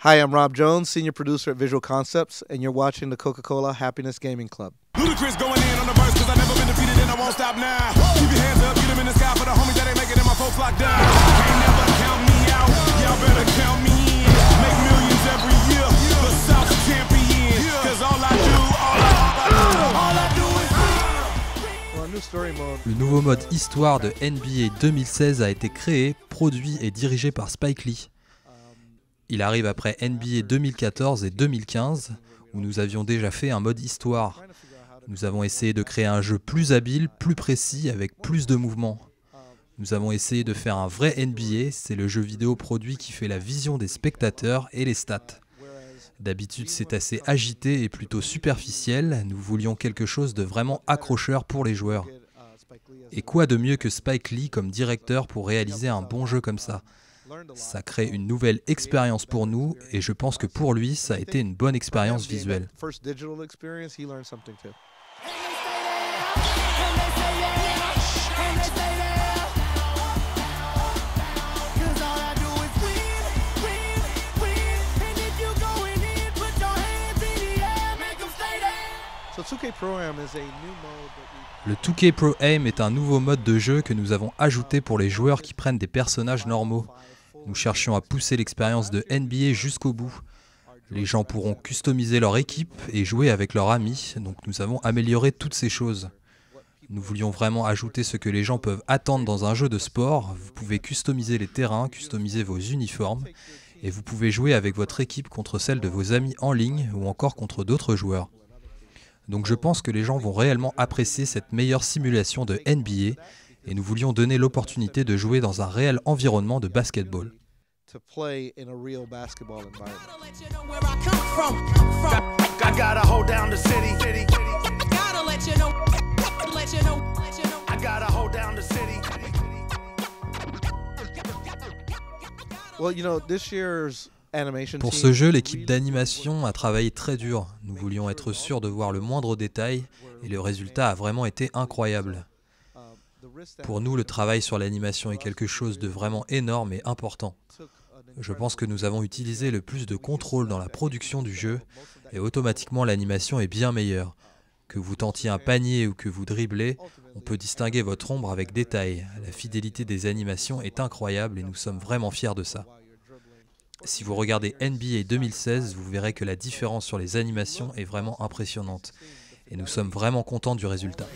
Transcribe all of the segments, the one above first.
Hi, I'm Rob Jones, senior producer at Visual Concepts, and you're watching the Coca-Cola Happiness Gaming Club. Ludacris going in on the verse, cause I never been defeated and I won't stop now. Keep your hands up, get them in the sky for the homies that ain't making it, my folks locked down. Can't never count me out, y'all better count me in. Make millions every year, the South's champion. Cause all I do is Well, new story mode. Le nouveau mode Histoire de NBA 2016 a été créé, produit et dirigé par Spike Lee. Il arrive après NBA 2014 et 2015, où nous avions déjà fait un mode Histoire. Nous avons essayé de créer un jeu plus habile, plus précis, avec plus de mouvements. Nous avons essayé de faire un vrai NBA, c'est le jeu vidéo produit qui fait la vision des spectateurs et les stats. D'habitude, c'est assez agité et plutôt superficiel. Nous voulions quelque chose de vraiment accrocheur pour les joueurs. Et quoi de mieux que Spike Lee comme directeur pour réaliser un bon jeu comme ça ? Ça crée une nouvelle expérience pour nous et je pense que pour lui, ça a été une bonne expérience visuelle. Le 2K Pro Aim est un nouveau mode de jeu que nous avons ajouté pour les joueurs qui prennent des personnages normaux. Nous cherchions à pousser l'expérience de NBA jusqu'au bout. Les gens pourront customiser leur équipe et jouer avec leurs amis, donc nous avons amélioré toutes ces choses. Nous voulions vraiment ajouter ce que les gens peuvent attendre dans un jeu de sport. Vous pouvez customiser les terrains, customiser vos uniformes, et vous pouvez jouer avec votre équipe contre celle de vos amis en ligne ou encore contre d'autres joueurs. Donc je pense que les gens vont réellement apprécier cette meilleure simulation de NBA et nous voulions donner l'opportunité de jouer dans un réel environnement de basketball. Pour ce jeu, l'équipe d'animation a travaillé très dur. Nous voulions être sûrs de voir le moindre détail et le résultat a vraiment été incroyable. Pour nous, le travail sur l'animation est quelque chose de vraiment énorme et important. Je pense que nous avons utilisé le plus de contrôle dans la production du jeu et automatiquement l'animation est bien meilleure. Que vous tentiez un panier ou que vous dribblez, on peut distinguer votre ombre avec détail. La fidélité des animations est incroyable et nous sommes vraiment fiers de ça. Si vous regardez NBA 2016, vous verrez que la différence sur les animations est vraiment impressionnante. Et nous sommes vraiment contents du résultat.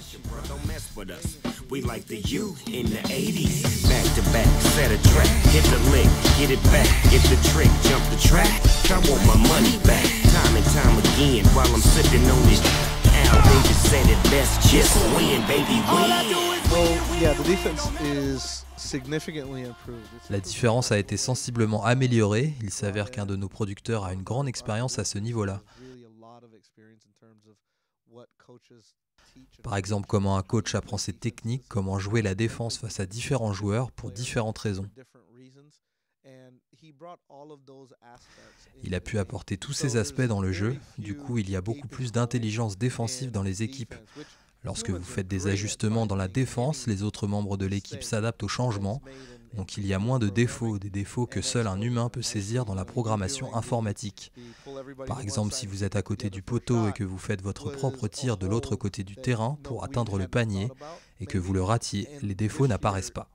La défense a été sensiblement améliorée. Il s'avère qu'un de nos producteurs a une grande expérience à ce niveau-là. Par exemple, comment un coach apprend ses techniques, comment jouer la défense face à différents joueurs pour différentes raisons. Il a pu apporter tous ces aspects dans le jeu, du coup il y a beaucoup plus d'intelligence défensive dans les équipes. Lorsque vous faites des ajustements dans la défense, les autres membres de l'équipe s'adaptent aux changements, donc il y a moins de défauts, des défauts que seul un humain peut saisir dans la programmation informatique. Par exemple, si vous êtes à côté du poteau et que vous faites votre propre tir de l'autre côté du terrain pour atteindre le panier et que vous le ratiez, les défauts n'apparaissent pas.